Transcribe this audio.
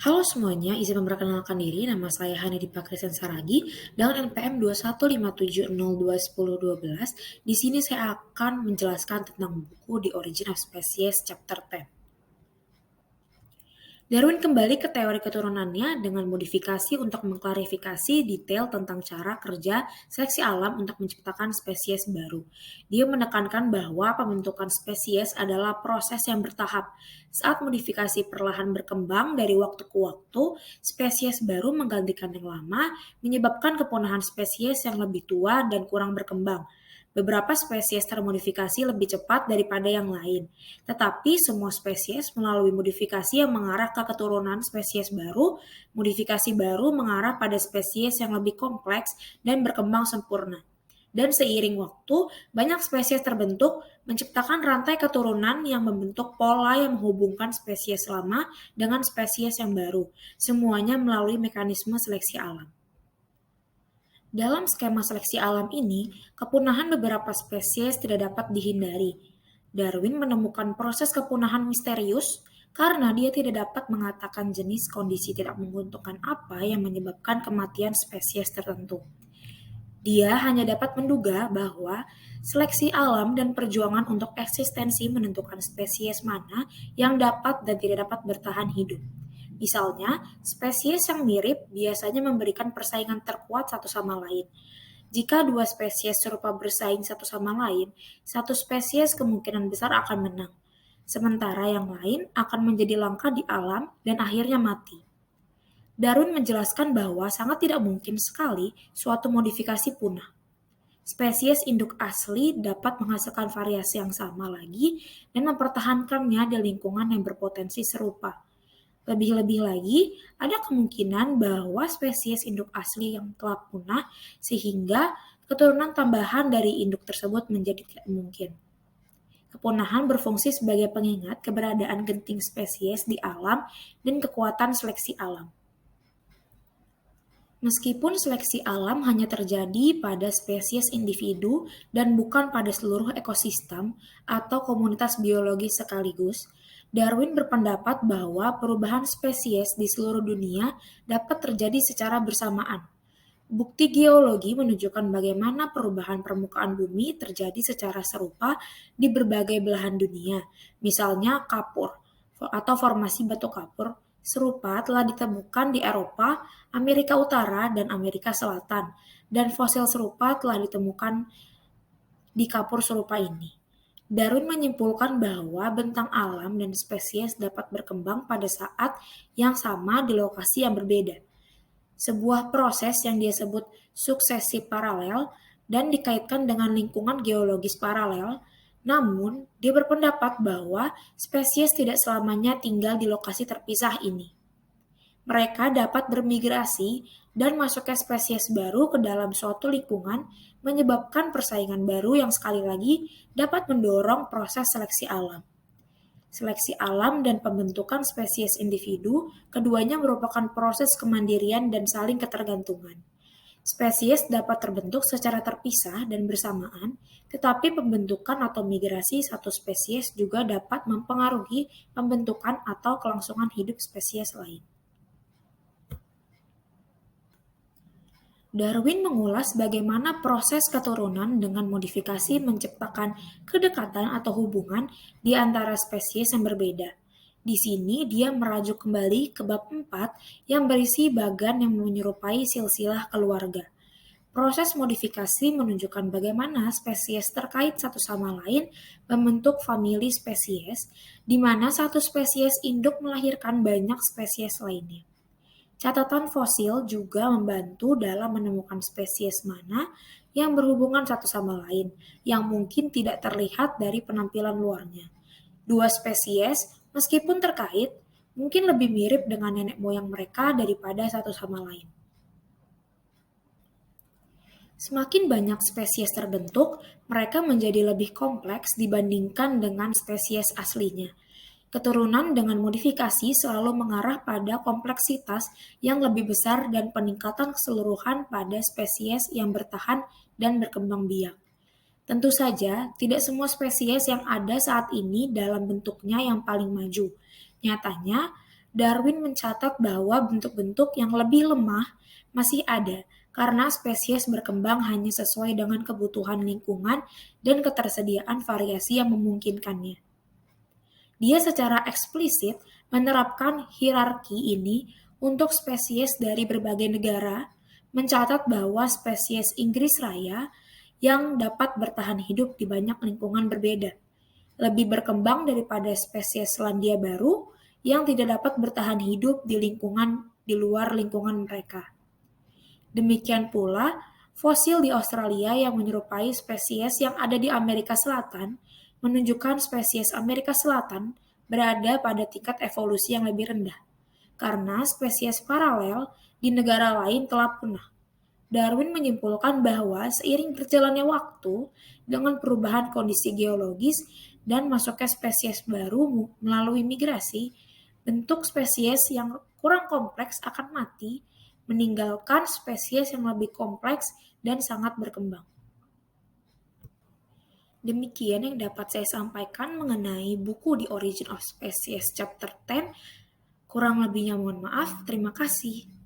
Halo semuanya, izin memperkenalkan diri. Nama saya Hanedi Pakrisan Saragi dengan NPM 2157021021012. Di sini saya akan menjelaskan tentang buku The Origin of Species Chapter 10. Darwin kembali ke teori keturunannya dengan modifikasi untuk mengklarifikasi detail tentang cara kerja seleksi alam untuk menciptakan spesies baru. Dia menekankan bahwa pembentukan spesies adalah proses yang bertahap. Saat modifikasi perlahan berkembang dari waktu ke waktu, spesies baru menggantikan yang lama, menyebabkan kepunahan spesies yang lebih tua dan kurang berkembang. Beberapa spesies termodifikasi lebih cepat daripada yang lain, tetapi semua spesies melalui modifikasi yang mengarah ke keturunan spesies baru. Modifikasi baru mengarah pada spesies yang lebih kompleks dan berkembang sempurna. Dan seiring waktu, banyak spesies terbentuk, menciptakan rantai keturunan yang membentuk pola yang menghubungkan spesies lama dengan spesies yang baru, semuanya melalui mekanisme seleksi alam. Dalam skema seleksi alam ini, kepunahan beberapa spesies tidak dapat dihindari. Darwin menemukan proses kepunahan misterius karena dia tidak dapat mengatakan jenis kondisi tidak menguntungkan apa yang menyebabkan kematian spesies tertentu. Dia hanya dapat menduga bahwa seleksi alam dan perjuangan untuk eksistensi menentukan spesies mana yang dapat dan tidak dapat bertahan hidup. Misalnya, spesies yang mirip biasanya memberikan persaingan terkuat satu sama lain. Jika dua spesies serupa bersaing satu sama lain, satu spesies kemungkinan besar akan menang, sementara yang lain akan menjadi langka di alam dan akhirnya mati. Darwin menjelaskan bahwa sangat tidak mungkin sekali suatu modifikasi punah. Spesies induk asli dapat menghasilkan variasi yang sama lagi dan mempertahankannya di lingkungan yang berpotensi serupa. Lebih-lebih lagi, ada kemungkinan bahwa spesies induk asli yang telah punah sehingga keturunan tambahan dari induk tersebut menjadi tidak mungkin. Kepunahan berfungsi sebagai pengingat keberadaan genting spesies di alam dan kekuatan seleksi alam. Meskipun seleksi alam hanya terjadi pada spesies individu dan bukan pada seluruh ekosistem atau komunitas biologis sekaligus, Darwin berpendapat bahwa perubahan spesies di seluruh dunia dapat terjadi secara bersamaan. Bukti geologi menunjukkan bagaimana perubahan permukaan bumi terjadi secara serupa di berbagai belahan dunia. Misalnya kapur atau formasi batu kapur serupa telah ditemukan di Eropa, Amerika Utara, dan Amerika Selatan, dan fosil serupa telah ditemukan di kapur serupa ini. Darwin menyimpulkan bahwa bentang alam dan spesies dapat berkembang pada saat yang sama di lokasi yang berbeda. Sebuah proses yang dia sebut suksesi paralel dan dikaitkan dengan lingkungan geologis paralel. Namun, dia berpendapat bahwa spesies tidak selamanya tinggal di lokasi terpisah ini. Mereka dapat bermigrasi dan masuknya spesies baru ke dalam suatu lingkungan menyebabkan persaingan baru yang sekali lagi dapat mendorong proses seleksi alam. Seleksi alam dan pembentukan spesies individu, keduanya merupakan proses kemandirian dan saling ketergantungan. Spesies dapat terbentuk secara terpisah dan bersamaan, tetapi pembentukan atau migrasi satu spesies juga dapat mempengaruhi pembentukan atau kelangsungan hidup spesies lain. Darwin mengulas bagaimana proses keturunan dengan modifikasi menciptakan kedekatan atau hubungan di antara spesies yang berbeda. Di sini dia merajuk kembali ke bab 4 yang berisi bagan yang menyerupai silsilah keluarga. Proses modifikasi menunjukkan bagaimana spesies terkait satu sama lain membentuk famili spesies, di mana satu spesies induk melahirkan banyak spesies lainnya. Catatan fosil juga membantu dalam menemukan spesies mana yang berhubungan satu sama lain, yang mungkin tidak terlihat dari penampilan luarnya. Dua spesies, meskipun terkait, mungkin lebih mirip dengan nenek moyang mereka daripada satu sama lain. Semakin banyak spesies terbentuk, mereka menjadi lebih kompleks dibandingkan dengan spesies aslinya. Keturunan dengan modifikasi selalu mengarah pada kompleksitas yang lebih besar dan peningkatan keseluruhan pada spesies yang bertahan dan berkembang biak. Tentu saja, tidak semua spesies yang ada saat ini dalam bentuknya yang paling maju. Nyatanya, Darwin mencatat bahwa bentuk-bentuk yang lebih lemah masih ada karena spesies berkembang hanya sesuai dengan kebutuhan lingkungan dan ketersediaan variasi yang memungkinkannya. Dia secara eksplisit menerapkan hierarki ini untuk spesies dari berbagai negara, mencatat bahwa spesies Inggris Raya yang dapat bertahan hidup di banyak lingkungan berbeda lebih berkembang daripada spesies Selandia Baru yang tidak dapat bertahan hidup di lingkungan di luar lingkungan mereka. Demikian pula, fosil di Australia yang menyerupai spesies yang ada di Amerika Selatan menunjukkan spesies Amerika Selatan berada pada tingkat evolusi yang lebih rendah, karena spesies paralel di negara lain telah punah. Darwin menyimpulkan bahwa seiring berjalannya waktu, dengan perubahan kondisi geologis dan masuknya spesies baru melalui migrasi, bentuk spesies yang kurang kompleks akan mati, meninggalkan spesies yang lebih kompleks dan sangat berkembang. Demikian yang dapat saya sampaikan mengenai buku The Origin of Species Chapter 10. Kurang lebihnya mohon maaf. Terima kasih.